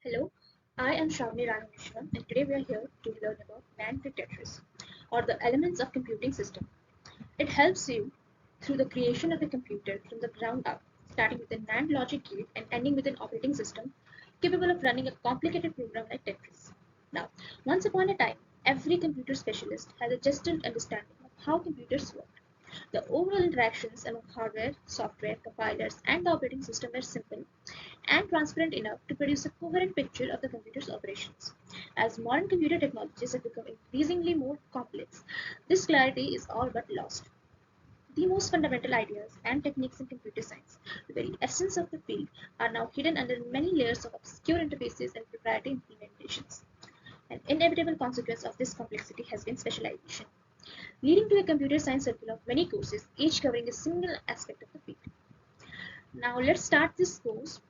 Hello, I am Sravani Rani Mishra, and today we are here to learn about nand2tetris, or the elements of computing system. It helps you through the creation of a computer from the ground up, starting with a NAND logic gate and ending with an operating system capable of running a complicated program like Tetris. Now, once upon a time, every computer specialist had a distant understanding of how computers work. The overall interactions among hardware, software, compilers, and the operating system were simple and transparent enough to produce a coherent picture of the computer's operations. As modern computer technologies have become increasingly more complex, this clarity is all but lost. The most fundamental ideas and techniques in computer science, the very essence of the field, are now hidden under many layers of obscure interfaces and proprietary implementations. An inevitable consequence of this complexity has been specialization, leading to a computer science circle of many courses, each covering a single aspect of the field. Now let's start this course.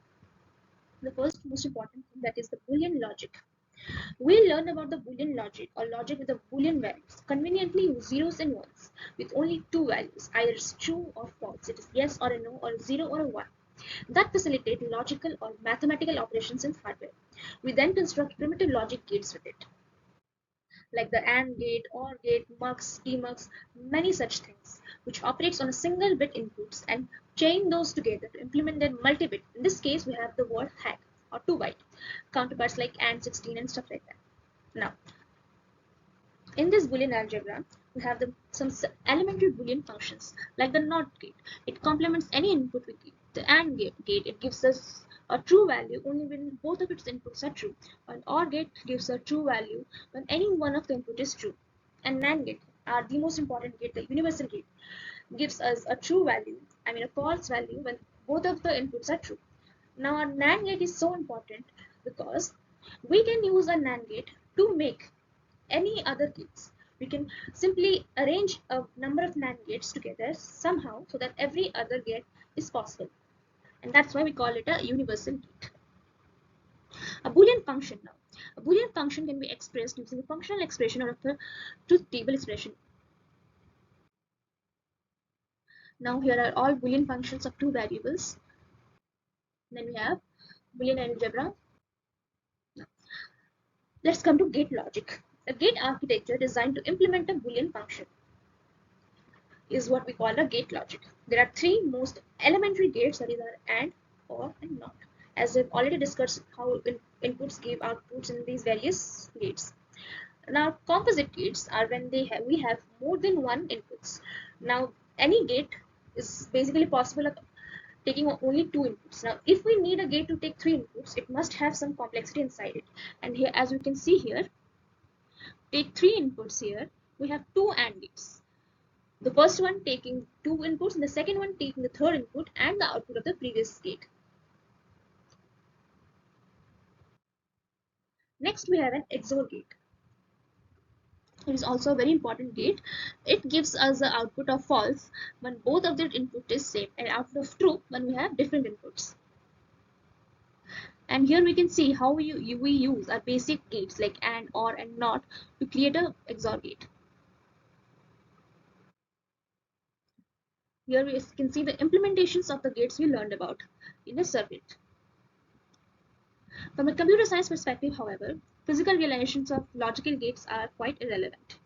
The first most important thing, that is the Boolean logic. We'll learn about the Boolean logic, or logic with the Boolean values, conveniently use zeros and ones, with only two values, either it's true or false, it is yes or a no, or a zero or a one, that facilitate logical or mathematical operations in hardware. We then construct primitive logic gates with it, like the AND gate, OR gate, MUX, DMUX, many such things, which operates on a single bit inputs and chain those together to implement their multi-bit. In this case, we have the word hack, or 2 byte, counterparts like AND 16 and stuff like that. Now, in this Boolean algebra, we have some elementary Boolean functions, like the NOT gate. It complements any input we give. The AND gate, it gives us a true value only when both of its inputs are true. An OR gate gives a true value when any one of the input is true. And NAND gate are the most important gate, the universal gate, gives us a true value, a false value when both of the inputs are true. Now, our NAND gate is so important because we can use a NAND gate to make any other gates. We can simply arrange a number of NAND gates together somehow so that every other gate is possible. And that's why we call it a universal gate. A Boolean function now. A Boolean function can be expressed using a functional expression or a truth table expression. Now here are all Boolean functions of two variables. Then we have Boolean algebra. Now, let's come to gate logic. A gate architecture designed to implement a Boolean function is what we call a gate logic. There are three most elementary gates, that is AND, OR, and NOT. As we've already discussed how inputs give outputs in these various gates. Now, composite gates are when we have more than one inputs. Now, any gate is basically possible of taking only two inputs. Now, if we need a gate to take three inputs, it must have some complexity inside it. And here, as you can see here, take three inputs here, we have two AND gates. The first one taking two inputs and the second one taking the third input and the output of the previous gate. Next, we have an XOR gate. It is also a very important gate. It gives us the output of false when both of the input is same, and output of true when we have different inputs. And here we can see how we use our basic gates like AND, OR, and NOT to create a XOR gate. Here we can see the implementations of the gates we learned about in the circuit. From a computer science perspective, however, physical realizations of logical gates are quite irrelevant.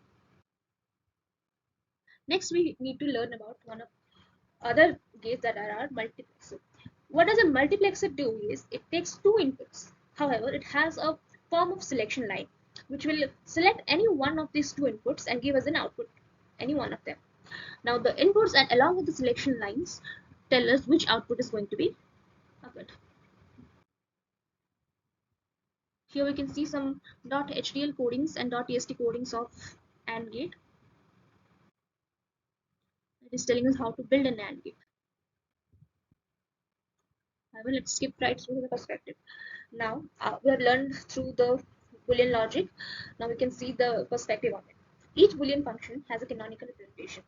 Next, we need to learn about one of other gates that are our multiplexer. What does a multiplexer do is it takes two inputs. However, it has a form of selection line which will select any one of these two inputs and give us an output, any one of them. Now the inputs and along with the selection lines tell us which output is going to be occurred. Here we can see some .hdl codings and .tst codings of AND gate. It is telling us how to build an AND gate. However, let's skip right through the perspective. Now we have learned through the Boolean logic. Now we can see the perspective of it. Each Boolean function has a canonical representation.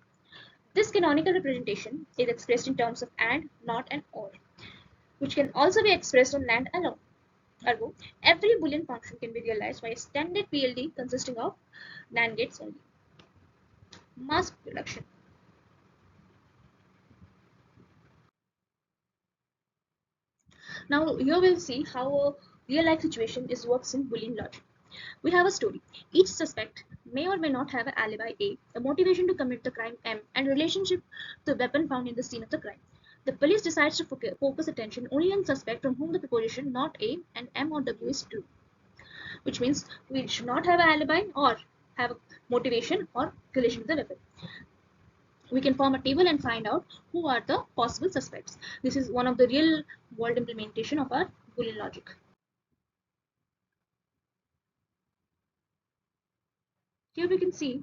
This canonical representation is expressed in terms of AND, NOT, and OR, which can also be expressed on NAND alone. Ergo, every Boolean function can be realized by a standard PLD consisting of NAND gates only. Mask reduction. Now here we'll see how real life situation is works in Boolean logic. We have a story. Each suspect may or may not have an alibi A, a motivation to commit the crime M, and relationship to the weapon found in the scene of the crime. The police decides to focus attention only on suspect from whom the proposition not A and M or W is true, which means we should not have an alibi or have a motivation or relation to the weapon. We can form a table and find out who are the possible suspects. This is one of the real world implementation of our Boolean logic. Here we can see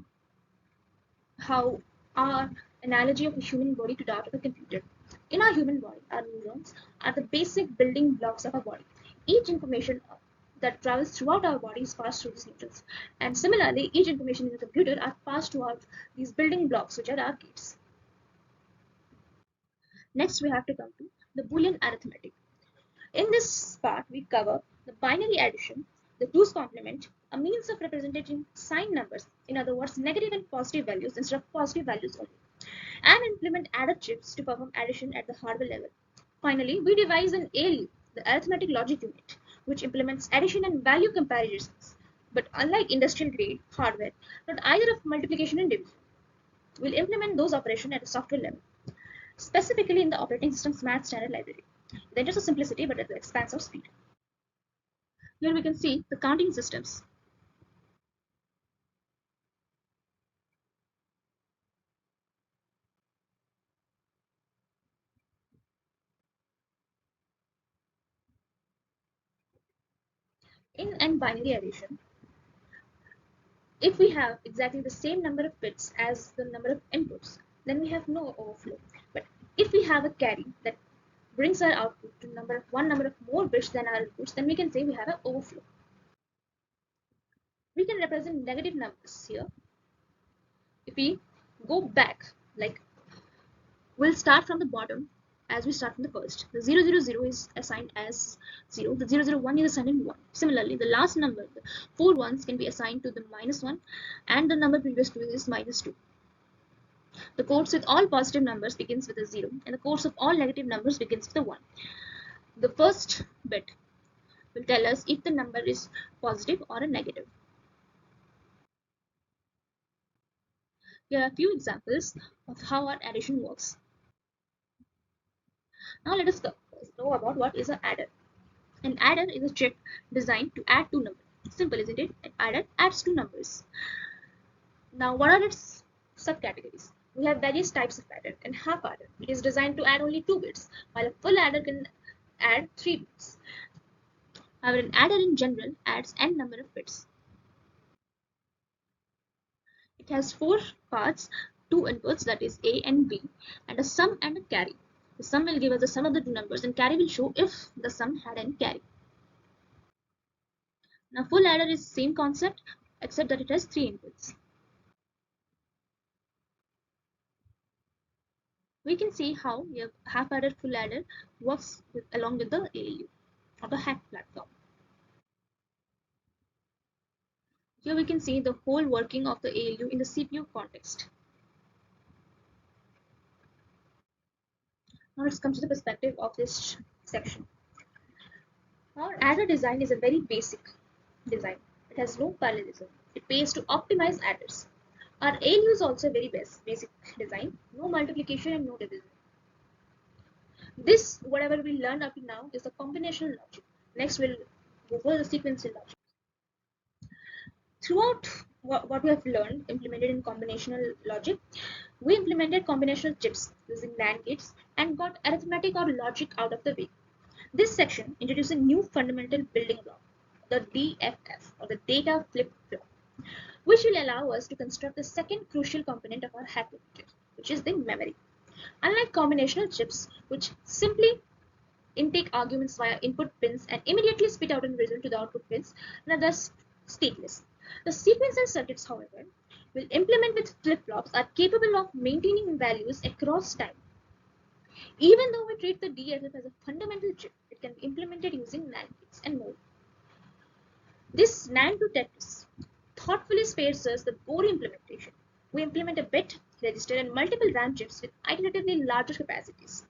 how our analogy of the human body to that of a computer. In our human body, our neurons are the basic building blocks of our body. Each information that travels throughout our body is passed through these neurons. And similarly, each information in the computer are passed throughout these building blocks, which are our gates. Next, we have to come to the Boolean arithmetic. In this part, we cover the binary addition, the 2's complement, a means of representing signed numbers, in other words, negative and positive values instead of positive values only, and implement adder chips to perform addition at the hardware level. Finally, we devise an ALU, the arithmetic logic unit, which implements addition and value comparisons. But unlike industrial grade hardware, not either of multiplication and division, will implement those operations at the software level, specifically in the operating system's math standard library. The interest of simplicity, but at the expense of speed. Here we can see the counting systems. In and binary addition, if we have exactly the same number of bits as the number of inputs, then we have no overflow. But if we have a carry that brings our output to one number of more bits than our inputs, then we can say we have an overflow. We can represent negative numbers here. If we go back, like we'll start from the bottom as we start from the first. The 000 is assigned as 0. The 001 is assigned as 1. Similarly, the last number, the 4 ones, can be assigned to the -1, and the number previous to it is -2. The codes with all positive numbers begins with a 0, and the codes of all negative numbers begins with a 1. The first bit will tell us if the number is positive or a negative. Here are a few examples of how our addition works. Now let us know about what is an adder. An adder is a chip designed to add two numbers. Simple, isn't it? An adder adds two numbers. Now, what are its subcategories? We have various types of adder. And half adder, it is designed to add only 2 bits, while a full adder can add 3 bits. However, an adder in general adds n number of bits. It has 4 parts, 2 inputs, that is A and B, and a sum and a carry. The sum will give us the sum of the two numbers, and carry will show if the sum had any carry. Now, full adder is the same concept, except that it has 3 inputs. We can see how your half adder full adder works along with the ALU or the hack platform. Here we can see the whole working of the ALU in the CPU context. Now let's come to the perspective of this section. Our adder design is a very basic design. It has no parallelism. It pays to optimize adders. Our ALU is also a very basic design. No multiplication and no division. This, whatever we learned up to now, is the combinational logic. Next, we'll go for the sequential logic. Throughout what we have learned implemented in combinational logic, we implemented combinational chips using NAND gates and got arithmetic or logic out of the way. This section introduces a new fundamental building block, the DFF or the data flip flop, which will allow us to construct the second crucial component of our hack computer, which is the memory. Unlike combinational chips, which simply intake arguments via input pins and immediately spit out a result to the output pins, and are thus stateless. The sequential circuits, however, will implement with flip-flops are capable of maintaining values across time. Even though we treat the DFF as a fundamental chip, it can be implemented using NAND gates and more. This nand2tetris thoughtfully spares us the boring implementation. We implement a bit, register, and multiple RAM chips with iteratively larger capacities,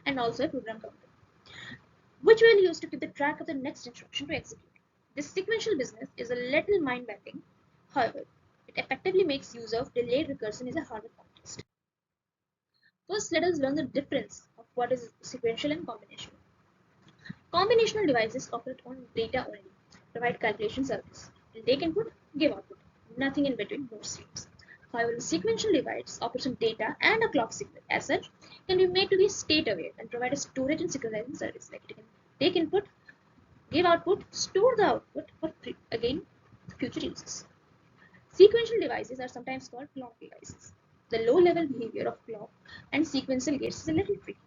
and also a program counter. which we'll use to keep the track of the next instruction to execute. This sequential business is a little mind-bending. However, it effectively makes use of delayed recursion as a hardware context. First, let us learn the difference of what is sequential and combinational. Combinational devices operate on data only, provide calculation service, and take input, give output, nothing in between, no streams. However, the sequential device operates on data and a clock signal. As such, can be made to be state aware and provide a storage and synchronizing service. Like it can take input, give output, store the output for again future uses. Sequential devices are sometimes called clock devices. The low-level behavior of clock and sequential gates is a little tricky.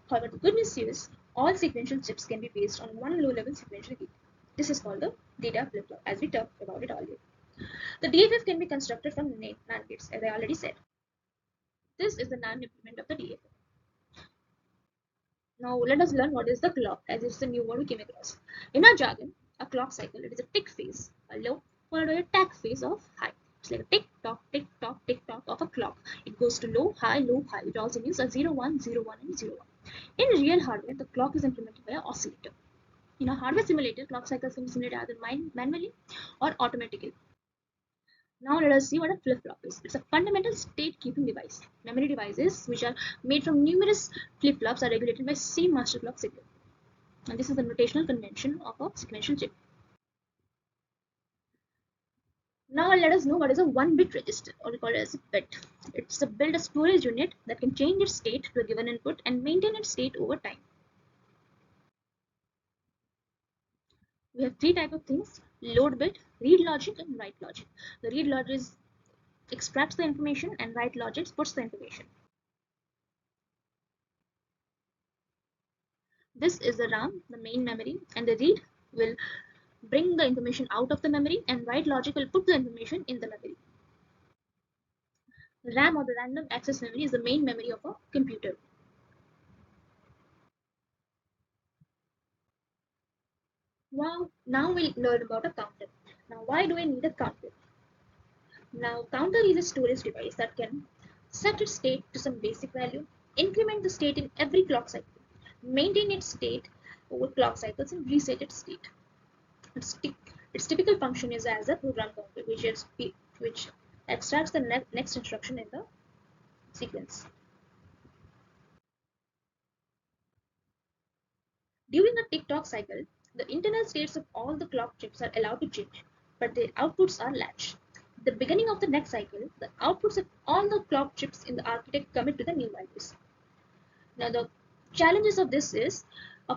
However, the good news is all sequential chips can be based on one low-level sequential gate. This is called the data flip-flop, as we talked about it earlier. The DFF can be constructed from NAND gates, as I already said. This is the NAND implement of the DFF. Now let us learn what is the clock, as it's the new word we came across. In our jargon, a clock cycle, it is a tick phase, a low, followed by a tack phase of high. It's like a tick tock of a clock. It goes to low, high, which also means a 0, 1, 0, 1, and 0, 1. In real hardware, the clock is implemented by an oscillator. In a hardware simulator, clock cycles can be simulated either manually or automatically. Now let us see what a flip-flop is. It's a fundamental state-keeping device. Memory devices, which are made from numerous flip-flops, are regulated by same master clock signal. And this is the notational convention of a sequential chip. Now let us know what is a 1-bit register, or we call it as a bit. It's a build a storage unit that can change its state to a given input and maintain its state over time. We have three types of things: load bit, read logic, and write logic. The read logic extracts the information and write logic puts the information. This is the RAM, the main memory, and the read will bring the information out of the memory, and write logic will put the information in the memory. RAM, or the random access memory, is the main memory of a computer. Wow, now we'll learn about a counter. Now, why do I need a counter? Now, counter is a storage device that can set its state to some basic value, increment the state in every clock cycle, maintain its state over clock cycles, and reset its state. Its typical function is as a program counter, which extracts the next instruction in the sequence. During a tick-tock cycle, the internal states of all the clock chips are allowed to change, but their outputs are latched. At the beginning of the next cycle, the outputs of all the clock chips in the architect commit to the new values. Now, the challenges of this is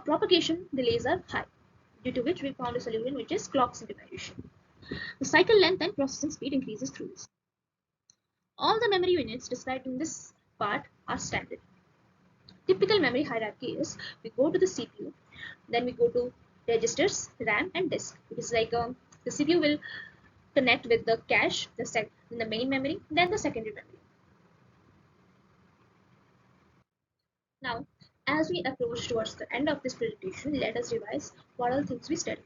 propagation delays are high, due to which we found a solution which is clock synchronization. The cycle length and processing speed increases through this. All the memory units described in this part are standard. Typical memory hierarchy is we go to the CPU, then we go to registers, RAM, and disk. It is like the CPU will connect with the cache, the main memory, then the secondary memory. Now, as we approach towards the end of this presentation, let us revise what all things we studied.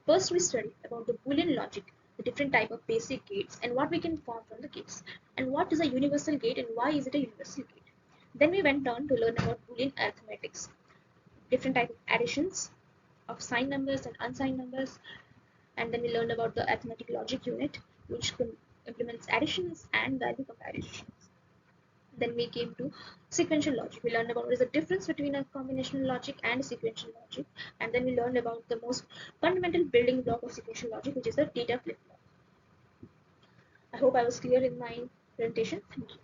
First, we studied about the Boolean logic, the different type of basic gates, and what we can form from the gates, and what is a universal gate and why is it a universal gate. Then we went on to learn about Boolean arithmetics, different type of additions of signed numbers and unsigned numbers, and then we learned about the arithmetic logic unit, which implements additions and value comparisons. Then we came to sequential logic. We learned about what is the difference between a combinational logic and a sequential logic, and then we learned about the most fundamental building block of sequential logic, which is the data flip-flop. I hope I was clear in my presentation. Thank you.